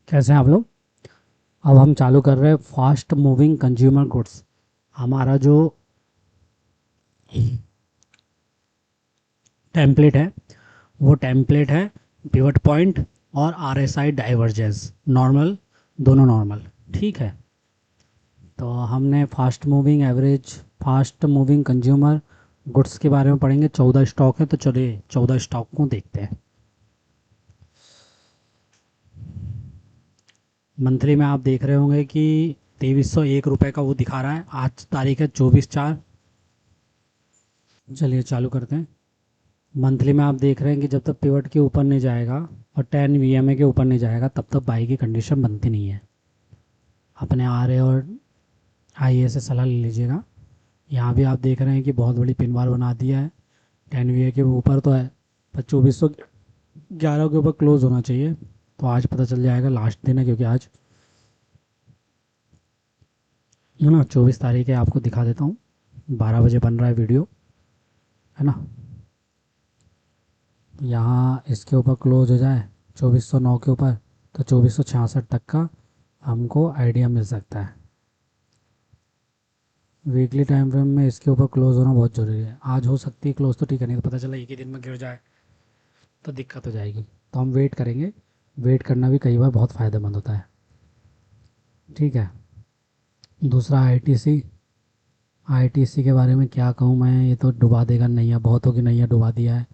कैसे हैं आप लोग। अब हम चालू कर रहे हैं फास्ट मूविंग कंज्यूमर गुड्स। हमारा जो टेम्पलेट है वो टेम्पलेट है पिवट पॉइंट और आरएसआई डाइवर्जेंस नॉर्मल, दोनों नॉर्मल। ठीक है, तो हमने fast moving average, fast moving consumer goods के बारे में पढ़ेंगे। 14 स्टॉक है, तो चलिए 14 स्टॉक को देखते हैं। मंथली में आप देख रहे होंगे कि 2301 रुपये का वो दिखा रहा है। आज तारीख है 24/4। चलिए चालू करते हैं। मंथली में आप देख रहे हैं कि जब तक पिवट के ऊपर नहीं जाएगा और 10 वीएमए के ऊपर नहीं जाएगा तब तक बाई की कंडीशन बनती नहीं है। अपने आर ए और आई ए से सलाह ले लीजिएगा। यहाँ भी आप देख रहे हैं कि बहुत बड़ी पिन बार बना दिया है। 10 वी ए के ऊपर तो है, पर 2411 के ऊपर क्लोज होना चाहिए। तो आज पता चल जाएगा, लास्ट दिन है क्योंकि आज है ना 24 तारीख है। आपको दिखा देता हूँ, 12 बजे बन रहा है वीडियो, है ना। यहाँ इसके ऊपर क्लोज हो जाए 2409 के ऊपर, तो 2466 तक का हमको आइडिया मिल सकता है। वीकली टाइम फ्रेम में इसके ऊपर क्लोज होना बहुत ज़रूरी है। आज हो सकती है क्लोज, तो ठीक है, नहीं तो पता चला एक ही दिन में गिर जाए तो दिक्कत हो जाएगी। तो हम वेट करेंगे। वेट करना भी कई बार बहुत फ़ायदेमंद होता है। ठीक है। दूसरा आईटीसी। आईटीसी के बारे में क्या कहूँ मैं, ये तो डुबा देगा, नैया बहुतों की नैया डुबा दिया है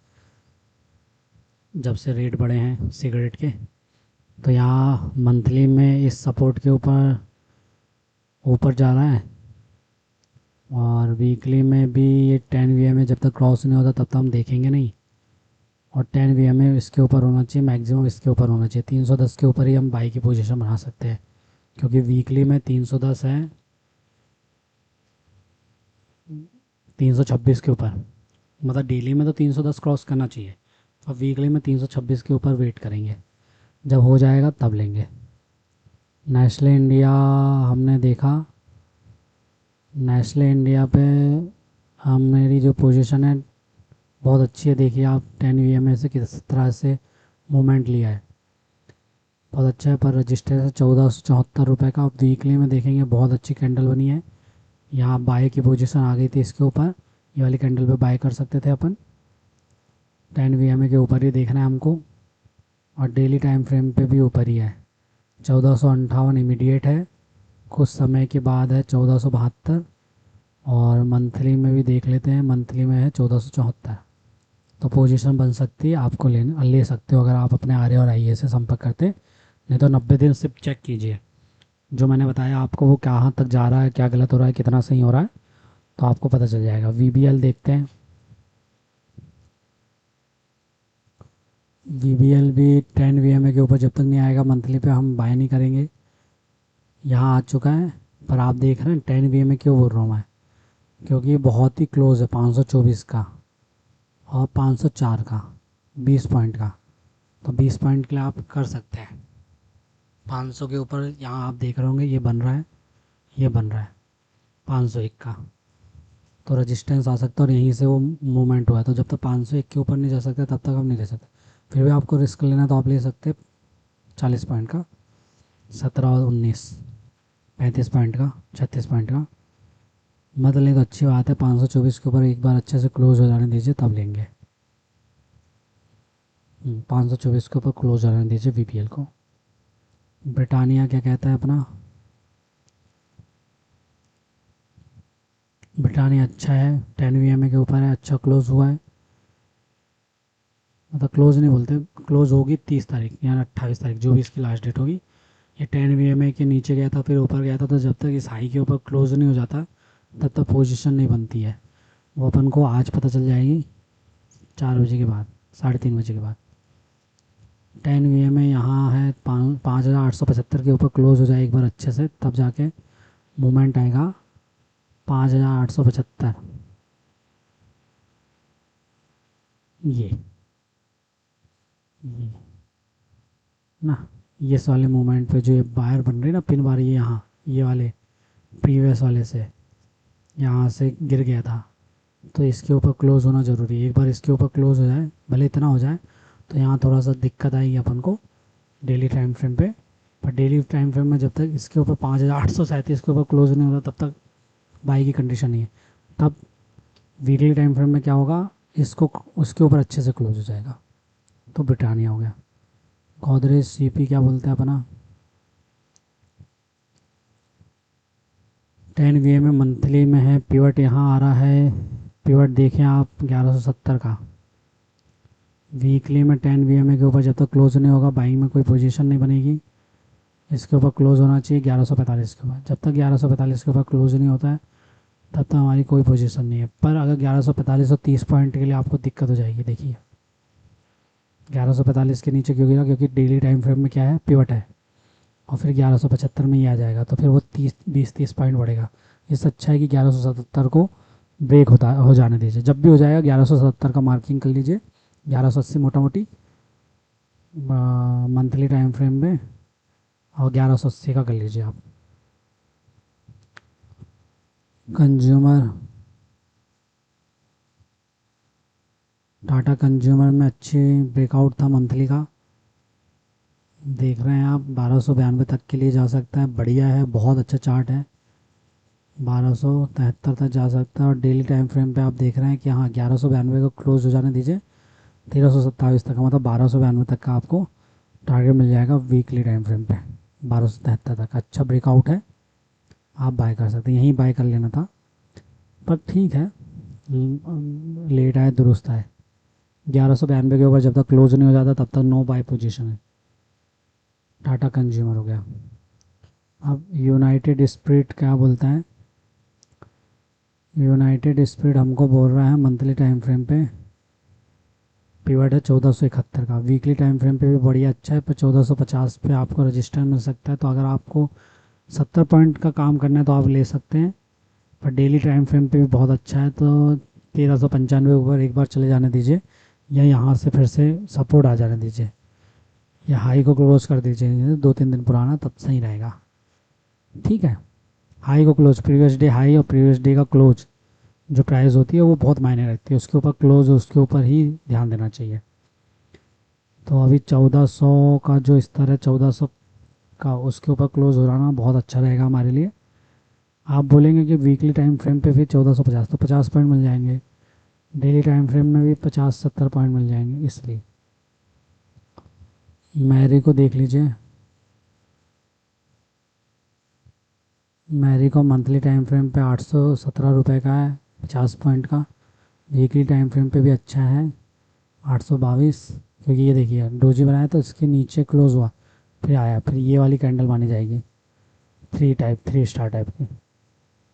जब से रेट बढ़े हैं सिगरेट के। तो यहाँ मंथली में इस सपोर्ट के ऊपर ऊपर जा रहा है, और वीकली में भी ये 10 वी जब तक क्रॉस नहीं होता तब तक हम देखेंगे नहीं। और 10 वी इसके ऊपर होना चाहिए, मैक्सिमम इसके ऊपर होना चाहिए। 310 के ऊपर ही हम बाई की पोजीशन बना सकते हैं, क्योंकि वीकली में 310 है, 326 के ऊपर। मतलब डेली में तो 310 क्रॉस करना चाहिए, और वीकली में 326 के ऊपर वेट करेंगे। जब हो जाएगा तब लेंगे। नेस्ले इंडिया हमने देखा। नेस्ले इंडिया पे हम, मेरी जो पोजीशन है बहुत अच्छी है। देखिए आप 10 वी से किस तरह से मूवमेंट लिया है, बहुत अच्छा है। पर रजिस्टर है 1474 रुपये का। आप वीकली में देखेंगे बहुत अच्छी कैंडल बनी है। यहाँ बाय की पोजीशन आ गई थी इसके ऊपर, ये वाली कैंडल पे बाय कर सकते थे अपन। 10 वी के ऊपर ही देखना है हमको, और डेली टाइम फ्रेम पे भी ऊपर ही है। 1458 इमीडिएट है, कुछ समय के बाद है 1472। और मंथली में भी देख लेते हैं, मंथली में है 1474। तो पोजीशन बन सकती है, आपको ले सकते हो अगर आप अपने आर ए और आई ए से संपर्क करते। नहीं तो 90 दिन सिर्फ चेक कीजिए, जो मैंने बताया आपको वो कहाँ तक जा रहा है, क्या गलत हो रहा है, कितना सही हो रहा है, तो आपको पता चल जाएगा। वी बी एल देखते हैं। वी बी एल भी 10 वी एम ए के ऊपर जब तक नहीं आएगा मंथली पे हम बाय नहीं करेंगे। यहाँ आ चुका है, पर आप देख रहे हैं 10 वी एम ए क्यों बोल रहा हूँ मैं, क्योंकि ये बहुत ही क्लोज है 524 का और 504 का, 20 पॉइंट का। तो 20 पॉइंट के लिए आप कर सकते हैं। 500 के ऊपर यहाँ आप देख रहे होंगे ये बन रहा है, ये बन रहा है 501 का। तो रेजिस्टेंस आ सकता है, और यहीं से वो मूवमेंट हुआ है। तो जब तक 501 के ऊपर नहीं जा सकते तब तक हम नहीं ले सकते। फिर भी आपको रिस्क लेना तो आप ले सकते हैं 40 पॉइंट का, 17 और 19, 35 पॉइंट का, 36 पॉइंट का। मत लें तो अच्छी बात है। 524 के ऊपर एक बार अच्छे से क्लोज हो जाने दीजिए तब लेंगे। 524 के ऊपर क्लोज हो जाने दीजिए वीपीएल को। ब्रिटानिया क्या कहता है अपना, ब्रिटानिया अच्छा है, 10 वी के ऊपर है, अच्छा क्लोज हुआ है। मतलब क्लोज नहीं बोलते, क्लोज होगी 30 तारीख या 28 तारीख, जो भी इसकी लास्ट डेट होगी। ये 10 वी के नीचे गया था फिर ऊपर गया था, तो जब तक इस हाई के ऊपर क्लोज नहीं हो जाता तब तक पोजीशन नहीं बनती है। वो अपन को आज पता चल जाएगी 4 बजे के बाद, 3:30 बजे के बाद। 10 वी यहाँ है 5,875 के ऊपर क्लोज हो जाए एक बार अच्छे से, तब जाके मूवमेंट आएगा 5,875। ये ना, ये इस वाले मूवमेंट पे जो ये बायर बन रही है ना, पिन बार, ये यहाँ ये वाले प्रीवियस वाले से यहाँ से गिर गया था, तो इसके ऊपर क्लोज होना ज़रूरी है। एक बार इसके ऊपर क्लोज हो जाए, भले इतना हो जाए तो यहाँ थोड़ा सा दिक्कत आएगी अपन को डेली टाइम फ्रेम पे। पर डेली टाइम फ्रेम में जब तक इसके ऊपर 5837 के ऊपर क्लोज नहीं होता तब तक बाई की कंडीशन नहीं है। तब वीकली टाइम फ्रेम में क्या होगा, इसको उसके ऊपर अच्छे से क्लोज हो जाएगा। तो ब्रिटानिया हो गया। गोदरेज सीपी क्या बोलते हैं अपना, 10 वी में मंथली में है, पिवट यहाँ आ रहा है। पिवट देखें आप 1170 का। वीकली में 10 वी के ऊपर जब तक क्लोज नहीं होगा बाइंग में कोई पोजीशन नहीं बनेगी। इसके ऊपर क्लोज होना चाहिए 1145 के ऊपर। जब तक 1145 के ऊपर क्लोज नहीं होता है तब तक हमारी कोई पोजीशन नहीं है। पर अगर 1145 और 30 पॉइंट के लिए आपको दिक्कत हो जाएगी। देखिए 1145 के नीचे क्यों गिरा, क्योंकि डेली टाइम फ्रेम में क्या है, पिवट है। और फिर 1175 में ही आ जाएगा, तो फिर वो 20-30 पॉइंट बढ़ेगा। इससे अच्छा है कि 1177 को ब्रेक हो जाने दीजिए। जब भी हो जाएगा 1177 का मार्किंग कर लीजिए। 1180 मोटा मोटी मंथली टाइम फ्रेम में, और 1180 का कर लीजिए आप। कंज्यूमर, टाटा कंज्यूमर में अच्छी ब्रेकआउट था मंथली का। देख रहे हैं आप 1292 तक के लिए जा सकता है, बढ़िया है, बहुत अच्छा चार्ट है। 1273 तक जा सकता है। और डेली टाइम फ्रेम पे आप देख रहे हैं कि हाँ 1192 को क्लोज हो जाने दीजिए। 1327 तक का मतलब 1292 तक का आपको टारगेट मिल जाएगा वीकली टाइम फ्रेम पे। 1273 तक अच्छा ब्रेकआउट है, आप बाय कर सकते हैं, यहीं बाय कर लेना था। पर ठीक है, लेट आए दुरुस्त आए। 1192 के ऊपर जब तक क्लोज नहीं हो जाता तब तक नो बाय पोजीशन है। टाटा कंज्यूमर हो गया। अब यूनाइटेड स्पिरिट क्या बोलता है, यूनाइटेड स्पिरिट हमको बोल रहा है मंथली टाइम फ्रेम पे पिवट है 1471 का। वीकली टाइम फ्रेम पे भी बढ़िया अच्छा है, पर 1450 पे आपको रजिस्टर मिल सकता है। तो अगर आपको 70 पॉइंट का काम करना है तो आप ले सकते हैं। पर डेली टाइम फ्रेम पे भी बहुत अच्छा है, तो 1395 ऊपर एक बार चले जाने दीजिए, या यहाँ से फिर से सपोर्ट आ जाने दीजिए, या हाई को क्लोज कर दीजिए 2-3 दिन पुराना, तब सही रहेगा। ठीक है, हाई को क्लोज, प्रीवियस डे हाई और प्रीवियस डे का क्लोज जो प्राइस होती है वो बहुत मायने रखती है। उसके ऊपर क्लोज, उसके ऊपर ही ध्यान देना चाहिए। तो अभी 1400 का जो स्तर है, 1400 का, उसके ऊपर क्लोज हो जाना बहुत अच्छा रहेगा हमारे लिए। आप बोलेंगे कि वीकली टाइम फ्रेम पे भी 1450, तो 50 पॉइंट मिल जाएंगे। डेली टाइम फ्रेम में भी 50-70 पॉइंट मिल जाएंगे। इसलिए मैरी को देख लीजिए। मैरी को मंथली टाइम फ्रेम पे 817 रुपये का है, 50 पॉइंट का। वीकली टाइम फ्रेम पे भी अच्छा है, 822। क्योंकि ये देखिए डोजी बनाया तो इसके नीचे क्लोज हुआ, फिर आया, फिर ये वाली कैंडल मानी जाएगी, 3 स्टार टाइप की।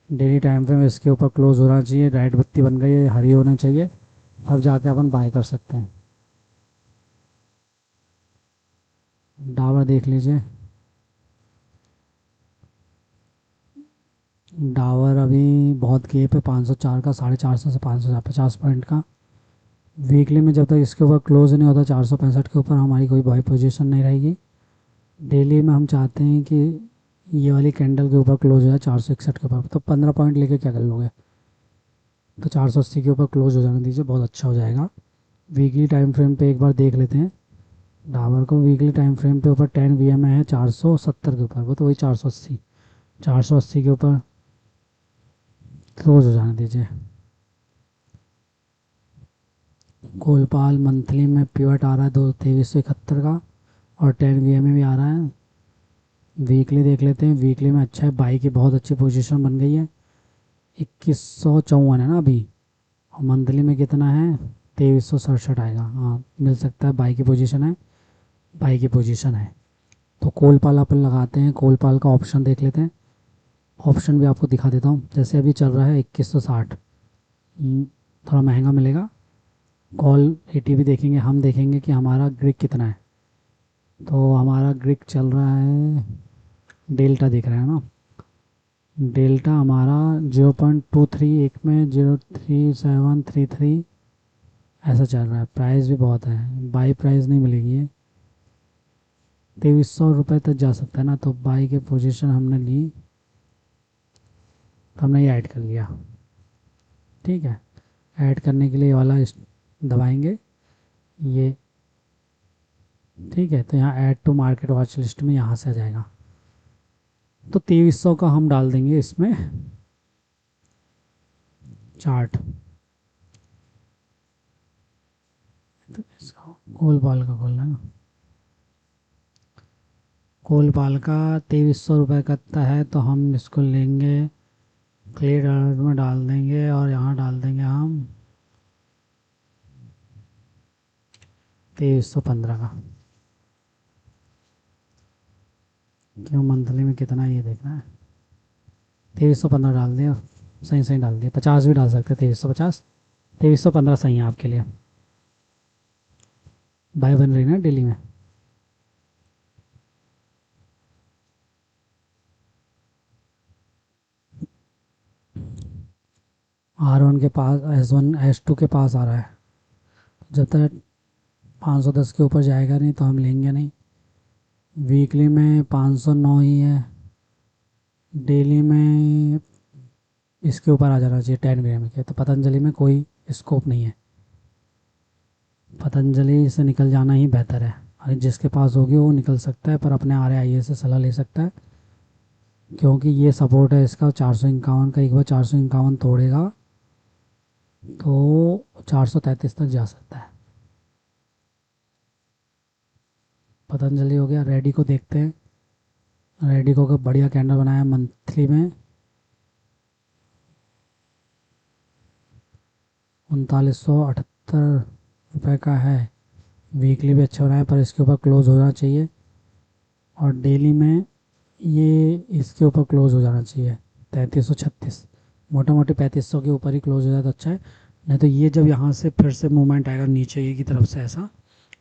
डेली टाइम फ्रेम इसके ऊपर क्लोज होना चाहिए, राइट बत्ती बन गई है, हरी होना चाहिए, अब जाके अपन बाय कर सकते हैं। डाबर देख लीजिए। डाबर अभी बहुत गेप है, 504 का, 450 से 500, 50 पॉइंट का। वीकली में जब तक इसके ऊपर क्लोज नहीं होता 465 के ऊपर, हमारी कोई बाई पोजीशन नहीं रहेगी। डेली में हम चाहते हैं कि ये वाली कैंडल के ऊपर क्लोज हो जाए 461 के ऊपर, तो 15 पॉइंट लेके क्या कर लोगे। तो 480 के ऊपर क्लोज हो जाने दीजिए, बहुत अच्छा हो जाएगा। वीकली टाइम फ्रेम पे एक बार देख लेते हैं डाबर को। वीकली टाइम फ्रेम पे ऊपर 10 वी में है 470 के ऊपर, वो तो वही 480, 480 के ऊपर क्लोज हो जाने दीजिए। कोलपाल मंथली में पिवट आ रहा है 2371 का, और 10 वी में भी आ रहा है। वीकली देख लेते हैं। वीकली में अच्छा है, बाई की बहुत अच्छी पोजीशन बन गई है। 2154 है ना अभी, और मंथली में कितना है, 2367 आएगा। हाँ मिल सकता है, बाई की पोजीशन है, बाई की पोजीशन है। तो कोलपाल अपन लगाते हैं, कोलपाल का ऑप्शन देख लेते हैं। ऑप्शन भी आपको दिखा देता हूँ। जैसे अभी चल रहा है 2160, थोड़ा महंगा मिलेगा। कॉल एटी भी देखेंगे, हम देखेंगे कि हमारा ग्रिक कितना है। तो हमारा ग्रिक चल रहा है, डेल्टा दिख रहा है ना, डेल्टा हमारा 0.23, एक में 03733 ऐसा चल रहा है। प्राइस भी बहुत है, बाई प्राइस नहीं मिलेगी ये, 2300 रुपये तक जा सकता है ना। तो बाई की पोजीशन हमने ली, तो हमने ये ऐड कर लिया। ठीक है, ऐड करने के लिए ये वाला दबाएंगे, ये ठीक है, तो यहाँ add to market watch list में यहाँ से आ जाएगा। तो 2300 का हम डाल देंगे इसमें चार्ट। तो इसका कोल बाल का खोलना है ना, कोल बाल का 2300 रुपये का है, तो हम इसको लेंगे क्लियर में डाल देंगे और यहाँ डाल देंगे हम 2315 का। क्यों, मंथली में कितना ये देखना है। 2315 डाल दिया, सही सही डाल दिया, 50 भी डाल सकते हैं, 2350, 2315 सही है आपके लिए। बाय बन रही ना डेली में। R1 के पास, S1 S2 के पास आ रहा है। जब तक 510 के ऊपर जाएगा नहीं तो हम लेंगे नहीं। वीकली में 509 ही है, डेली में इसके ऊपर आ जाना चाहिए 10 ग्राम के। तो पतंजलि में कोई स्कोप नहीं है, पतंजलि से निकल जाना ही बेहतर है। अगर जिसके पास होगी वो निकल सकता है, पर अपने RAIA से सलाह ले सकता है, क्योंकि ये सपोर्ट है इसका 451 का। एक बार 451 तोड़ेगा तो 433 तक जा सकता है। पतंजलि हो गया। रेडी को देखते हैं, रेडी को बढ़िया कैंडल बनाया मंथली में 3978 रुपये का है। वीकली भी अच्छा हो रहा है, पर इसके ऊपर क्लोज होना चाहिए, और डेली में ये इसके ऊपर क्लोज हो जाना चाहिए 3336। मोटा मोटी 3500 के ऊपर ही क्लोज हो जाए तो अच्छा है। नहीं तो ये जब यहाँ से फिर से मूवमेंट आएगा नीचे की तरफ से, ऐसा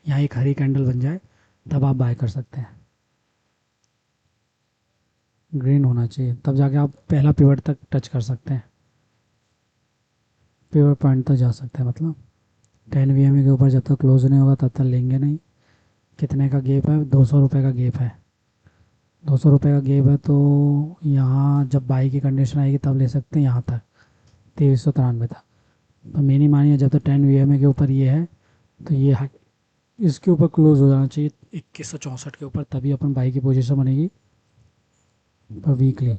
यहाँ एक हरी कैंडल बन जाए, तब आप बाय कर सकते हैं। ग्रीन होना चाहिए, तब जाके आप पहला पिवट तक टच कर सकते हैं, पिवट पॉइंट तक जा सकते हैं। मतलब 10 VMA के ऊपर जब तक क्लोज नहीं होगा तब तक लेंगे नहीं। कितने का गेप है, 200 रुपये का गेप है। 200 रुपये का गेप है, तो यहाँ जब बाई की कंडीशन आएगी तब ले सकते हैं यहाँ तक 2393 तक। तो मेरी मानिए जब तक 10 VMA के ऊपर ये है, तो ये इसके ऊपर क्लोज हो जाना चाहिए 2164 के ऊपर, तभी अपन बाई की पोजीशन बनेगी पर वीकली।